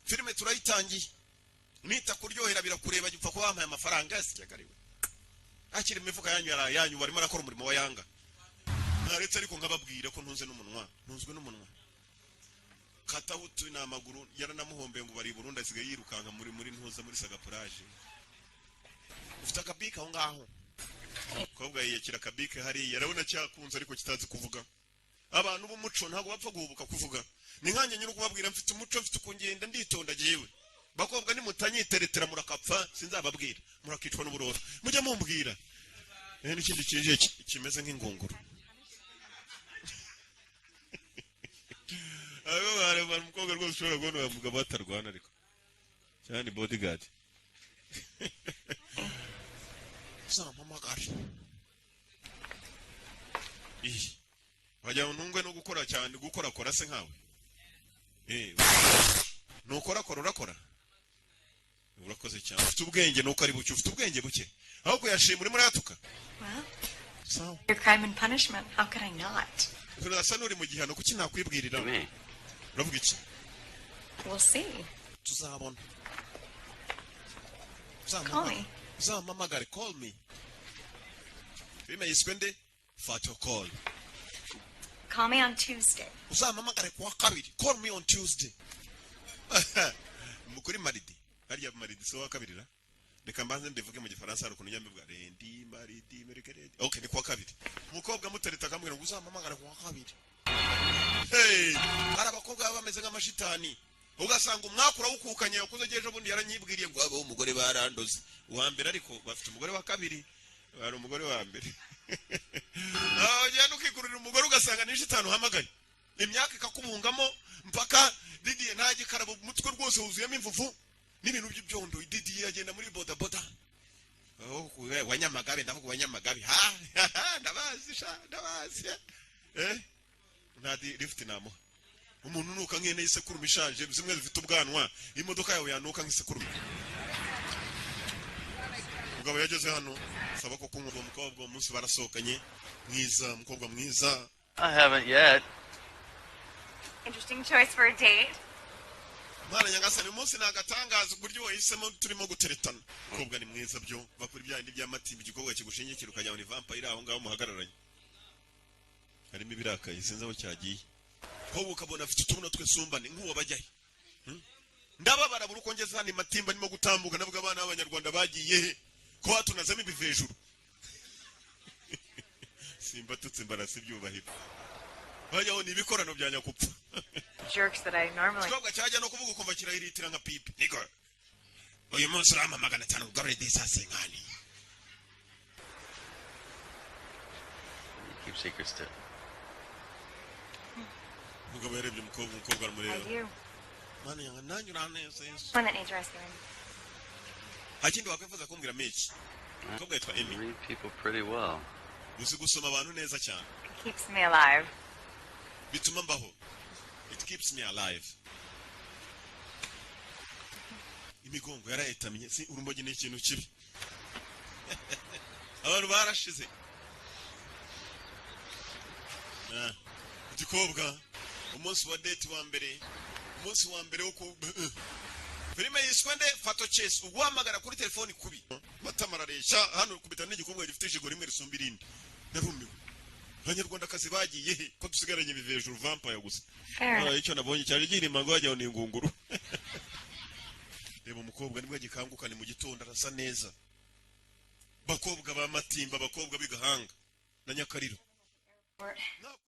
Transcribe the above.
filime turayitangiye nita kuryohera birakureba gipfa ko wampaye amafaranga sikagariwe akiri imifuka yanyu barimo arakora umurimo wa yanga naretse ariko nkababwira ko ntunzwe n'umunwa katahutu n'amaguru yaranamuhombe ngo bari Burundi asigaye yirukanka muri ntuza muri Sagaplage ufite akabika aho ngaho kobwa yiyekira kabike hari yarabona cyakunze ariko kitazi kuvuga abantu b'umuco ntago bapfa guhubuka kuvuga ni nkanye nyine kubabwira mfite umuco mfite kungenda nditonda jewe bakobwa ni mutanyiteretera murakapfa sinzababwira murakicwa n'uburoro mujye mumbwira n'ikindi kije kimeze nk'ingunguru abo bare umukobwa rwose ushobora kubona bavuga batarwana ariko cyane bodyguard Samamagari. Wajya ntungwe no gukora cyane gukora se nkawe. Nukora urakora. Urakoze cyane. Ufite ubwenge nuko ari bucyo ufite ubwenge buke. Aho kuyashima muri yatuka. Well. Your crime and punishment. How could I not? Turasa nuri mu gihano kuki nakwibwirira. Uravuga iki? We'll see. Tuzabona. Call me. Zamamagare, call me. Filime yiswende Fato call. Call me on Tuesday. Zamamagare kwa kabiri. Call me on Tuesday. Mukuri maridi. Hariya maridi so wa kabiri la. Reka mbanze ndivuge mu gifaransa rukuntu nyambivuga rendi maridi merekeredi. Okay, ni kwa kabiri. Mukobwa mutereta kamwe ngo uzamamagare kwa kabiri. Hey, arabakobwa bameze nk'amashitani. Ugasanga umwakura wukukanye yakoze gejo bundi yaranyibwiriye ngo abo umugore barandoze uwambere ariko bafite umugore wa kabiri bari umugore wa mbere ujya nukikurira umugore ugasanga ni shitanu hamagaye imyaka ikakubungamo mpaka Didiye ntaje karabo umutwe rwose wuzuyemo imvuvu n'ibintu by'ibyondo Didiye agenda muri boda wanyamagabe ndavuga wanyamagabe ndabazi ntadi lift namo umuntu nuka nkene isekuru ishaje zimwe zifite ubwanwa imodoka yawe yanuka nk'isekuru ubwo yageze hano saba ko kumva umukobwa umunsi barasokanye mwiza mukobwa mwiza I haven't yet. Interesting choice for a date. Mwana nyagasani umunsi nagatangaza uburyo wahisemo turimo guteretana mukobwa ni mwiza byo bakuri byandi by'amatimba igikobwa kigushingikira ukajya ni vampire aho ngaho muhagararanye harimo ibirakaye sinzi aho cyagiye ko ukabona afite utubuno twesumbane nk'uwo bajyaye ndababara buri kongeza ni matimba nimo gutambuka navuga abana b'abanyarwanda bagiye ko hatunazamo ibivejuru simba tutsimbarasi byubahiro bayaho ni ibikorano bya nyakupfa Jerks that I normally Twabwa cyajya no kuvuga ukumva kirahiritira nka pipi niko uyu munsi urama 500 ugarure disasengani Keep secrets too. Mugabo yarebye umukobwa arumureba. I do. Mwana yanga nanyura neza Yesu. One that needs rescuing. Akindi wakwifuza kumbwira meki. Umukobwa yitwa Emi. Read people pretty well. Uzi gusoma abantu neza cyane. It keeps me alive. Bituma mbaho. It keeps me alive. Imigongo yarayetamye si urumbogi ni ikintu kibi. Abantu barashize. Igikobwa umunsi wa date wa mbere umunsi wa mbere uko filime yiswende Fato Chase uguhamagara kuri telefoni kubi batamararesha hano kubita n'igikobwa gifite ijigo rimwe risumba irindi narumiwe abanyarwanda kazi bagiye ko dusigaranye bivejuru vampire gusa icyo nabonye cyari girima ngo wajya ni ingunguru reba umukobwa nibwo gikanguka ni mu gitondo arasa neza bakobwa ba matimba bakobwa bigahanga na nyakariro